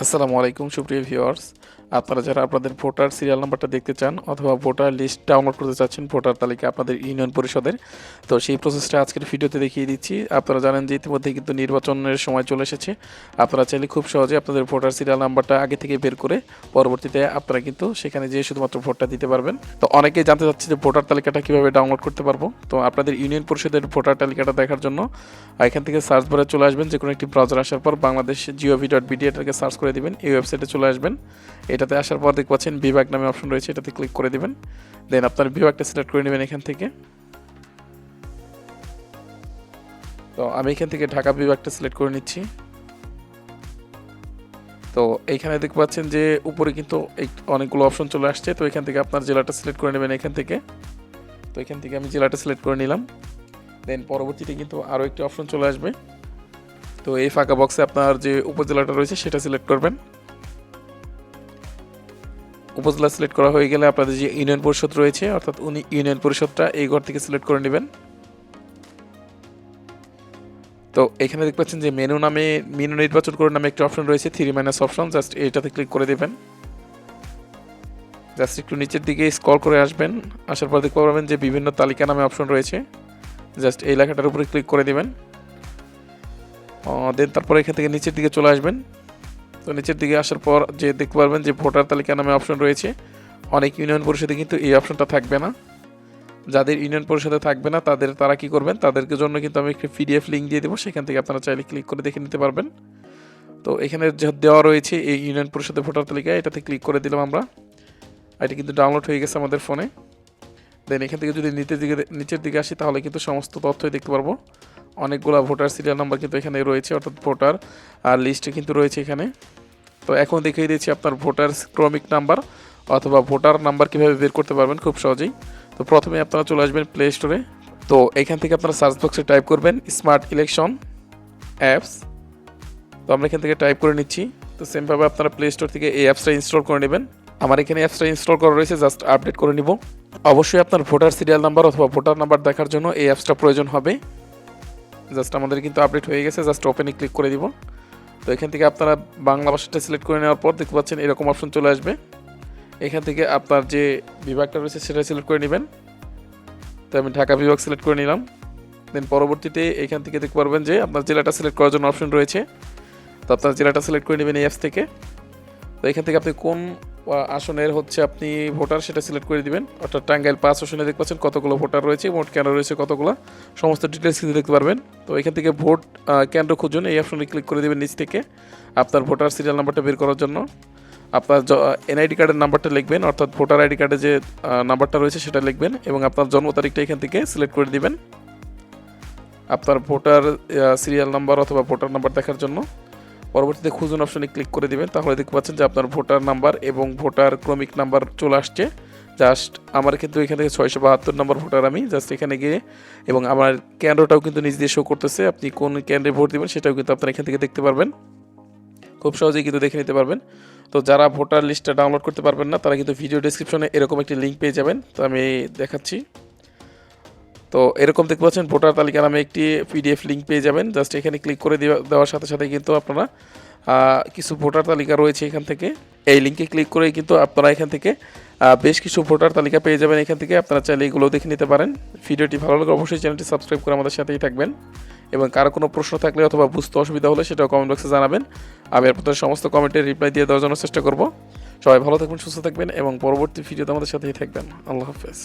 আসসালামু আলাইকুম সুপ্রিয় ভিউয়ার্স, আপনারা যারা আপনাদের ভোটার সিরিয়াল নাম্বারটা দেখতে চান অথবা ভোটার লিস্ট ডাউনলোড করতে চাচ্ছেন ভোটার তালিকা আপনাদের ইউনিয়ন পরিষদের, তো সেই প্রসেসটা আজকের ভিডিওতে দেখিয়ে দিচ্ছি। আপনারা জানেন যে ইতিমধ্যে কিন্তু নির্বাচনের সময় চলে এসেছে। আপনারা চাইলে খুব সহজে আপনাদের ভোটার সিরিয়াল নাম্বারটা আগে থেকে বের করে পরবর্তীতে আপনারা কিন্তু সেখানে যেয়ে শুধুমাত্র ভোটটা দিতে পারবেন। তো অনেকেই জানতে চাচ্ছে যে ভোটার তালিকাটা কীভাবে ডাউনলোড করতে পারবো। তো আপনাদের ইউনিয়ন পরিষদের ভোটার তালিকাটা দেখার জন্য এখান থেকে সার্চ বারে চলে আসবেন, যে কোনো একটি ব্রাউজার আসার পর বাংলাদেশ gov.bd এটাকে সার্চ করে দিবেন। এই ওয়েবসাইটে চলে আসবেন। এটাতে আসার পর দেখতে পাচ্ছেন বিভাগ নামে অপশন রয়েছে, এটাতে ক্লিক করে দিবেন। দেন আপনার বিভাগটা সিলেক্ট করে নেবেন এখান থেকে। তো আমি এখান থেকে ঢাকা বিভাগটা সিলেক্ট করে নিচ্ছি। তো এইখানে দেখতে পাচ্ছেন যে উপরে কিন্তু অনেকগুলো অপশন চলে আসছে। তো এখান থেকে আপনার জেলাটা সিলেক্ট করে নেবেন এখান থেকে। তো এখান থেকে আমি জেলাটা সিলেক্ট করে নিলাম। দেন পরবর্তীতে কিন্তু আরও একটি অপশন চলে আসবে। তো এই ফাঁকা বক্সে আপনার যে উপজেলাটা রয়েছে সেটা সিলেক্ট করবেন। উপজেলা সিলেক্ট করা হয়ে গেলে আপনাদের যে ইউনিয়ন পরিষদ রয়েছে অর্থাৎ ইউনিয়ন পরিষদটা এই ঘর থেকে সিলেক্ট করে নেবেন। তো এখানে দেখতে পাচ্ছেন যে মেনু নির্বাচন করে নামে একটি অপশন রয়েছে, 3 অপশন, জাস্ট এইটাতে ক্লিক করে দেবেন। জাস্ট একটু নিচের দিকে স্ক্রল করে আসবেন। আসার পর দেখতে পাবেন যে বিভিন্ন তালিকা নামে অপশন রয়েছে, জাস্ট এই লেখাটার উপরে ক্লিক করে দেবেন। দেন তারপর এখান থেকে নিচের দিকে চলে আসবেন। তো নিচের দিকে আসার পর যে দেখতে পারবেন যে ভোটার তালিকা নামে অপশন রয়েছে। অনেক ইউনিয়ন পরিষদে কিন্তু এই অপশনটা থাকবে না। যাদের ইউনিয়ন পরিষদে থাকবে না তারা কি করবেন, তাদেরকে জন্য কিন্তু আমি একটি পিডিএফ লিঙ্ক দিয়ে দেবো, সেখান থেকে আপনারা চাইলে ক্লিক করে দেখে নিতে পারবেন। তো এখানে যা দেওয়া রয়েছে এই ইউনিয়ন পরিষদের ভোটার তালিকা, এটাতে ক্লিক করে দিলাম আমরা। এটা কিন্তু ডাউনলোড হয়ে গেছে আমাদের ফোনে। দেন এখান থেকে যদি নিচের দিকে আসি তাহলে কিন্তু সমস্ত তথ্যই দেখতে পারবো। অনেকগুলো ভোটার সিরিয়াল নাম্বার কিন্তু এখানে রয়েছে, অর্থাৎ ভোটার আর লিস্টে কিন্তু রয়েছে এখানে। তো এখন দেখিয়ে দিচ্ছি আপনার ভোটার ক্রমিক নাম্বার অথবা ভোটার নাম্বার কীভাবে বের করতে পারবেন খুব সহজেই। তো প্রথমে আপনারা চলে আসবেন প্লে স্টোরে। তো এখান থেকে আপনারা সার্চ বক্সে টাইপ করবেন স্মার্ট ইলেকশন অ্যাপস। তো আমরা এখান থেকে টাইপ করে নিচ্ছি। তো সেমভাবে আপনারা প্লে স্টোর থেকে এই অ্যাপসটা ইনস্টল করে নেবেন। আমার এখানে অ্যাপসটা ইনস্টল করা রয়েছে, জাস্ট আপডেট করে নিব। অবশ্যই আপনার ভোটার সিরিয়াল নাম্বার অথবা ভোটার নাম্বার দেখার জন্য এই অ্যাপসটা প্রয়োজন হবে। জাস্ট আমাদের কিন্তু আপডেট হয়ে গেছে, জাস্ট ওপেনে ক্লিক করে দিব। তো এখান থেকে আপনারা বাংলা ভাষাটা সিলেক্ট করে নেওয়ার পর দেখতে পাচ্ছেন এরকম অপশন চলে আসবে। এখান থেকে আপনার যে বিভাগটা রয়েছে সেটা সিলেক্ট করে নেবেন। তো আমি ঢাকা বিভাগ সিলেক্ট করে নিলাম। দেন পরবর্তীতে এখান থেকে দেখতে পারবেন যে আপনার জেলাটা সিলেক্ট করার জন্য অপশন রয়েছে। তো আপনার জেলাটা সিলেক্ট করে নেবেন এই অ্যাপস থেকে। তো এখান থেকে আপনি কোন আসনের আপনি ভোটার সেটা সিলেক্ট করে দিবেন। অর্থাৎ টাঙ্গাইল 5 আসনে দেখতে পাচ্ছেন কতগুলো ভোটার রয়েছে, মোট কেন্দ্র রয়েছে কতগুলো, সমস্ত ডিটেলস কিন্তু দেখতে পারবেন। তো এখান থেকে ভোট কেন্দ্র খুঁজুন, এই অপশনে ক্লিক করে দেবেন নিচ থেকে আপনার ভোটার সিরিয়াল নাম্বারটা বের করার জন্য। আপনার এনআইডি কার্ডের নাম্বারটা লিখবেন, অর্থাৎ ভোটার আইডি কার্ডে যে নাম্বারটা রয়েছে সেটা লিখবেন এবং আপনার জন্ম তারিখটা এখান থেকে সিলেক্ট করে দিবেন আপনার ভোটার সিরিয়াল নাম্বার অথবা ভোটার নাম্বার দেখার জন্য। পরবর্তীতে খুঁজুন অপশনে ক্লিক করে দিবেন। তাহলে দেখতে পাচ্ছেন যে আপনার ভোটার নাম্বার এবং ভোটার ক্রমিক নাম্বার চলে আসছে। জাস্ট আমার কিন্তু এখান থেকে 672 নম্বর ভোটার আমি, জাস্ট এখানে গিয়ে এবং আমার কেন্দ্রটাও কিন্তু নিজ দিয়ে শো করতেছে। আপনি কোন কেন্দ্রে ভোট দেবেন সেটাও কিন্তু আপনারা এখান থেকে দেখতে পারবেন, খুব সহজেই কিন্তু দেখে নিতে পারবেন। তো যারা ভোটার লিস্টটা ডাউনলোড করতে পারবেন না তারা কিন্তু ভিডিও ডেসক্রিপশনে এরকম একটি লিঙ্ক পেয়ে যাবেন। তো আমি দেখাচ্ছি। তো এরকম দেখতে পাচ্ছেন ভোটার তালিকা নামে একটি পিডিএফ লিঙ্ক পেয়ে যাবেন। জাস্ট এখানে ক্লিক করে দেওয়ার সাথে সাথে কিন্তু আপনারা কিছু ভোটার তালিকা রয়েছে এখান থেকে, এই লিঙ্কে ক্লিক করে কিন্তু আপনারা এখান থেকে বেশ কিছু ভোটার তালিকা পেয়ে যাবেন। এখান থেকে আপনারা চাইলে এগুলো দেখে নিতে পারেন। ভিডিওটি ভালো লাগলে অবশ্যই চ্যানেলটি সাবস্ক্রাইব করে আমাদের সাথেই থাকবেন এবং কারো কোনো প্রশ্ন থাকলে অথবা বুঝতে অসুবিধা হলে সেটাও কমেন্ট বক্সে জানাবেন। আমি আপনাদের সমস্ত কমেন্টের রিপ্লাই দিয়ে দেওয়ার জন্য চেষ্টা করব। সবাই ভালো থাকবেন, সুস্থ থাকবেন এবং পরবর্তী ভিডিওতে আমাদের সাথেই থাকবেন। আল্লাহ হাফেজ।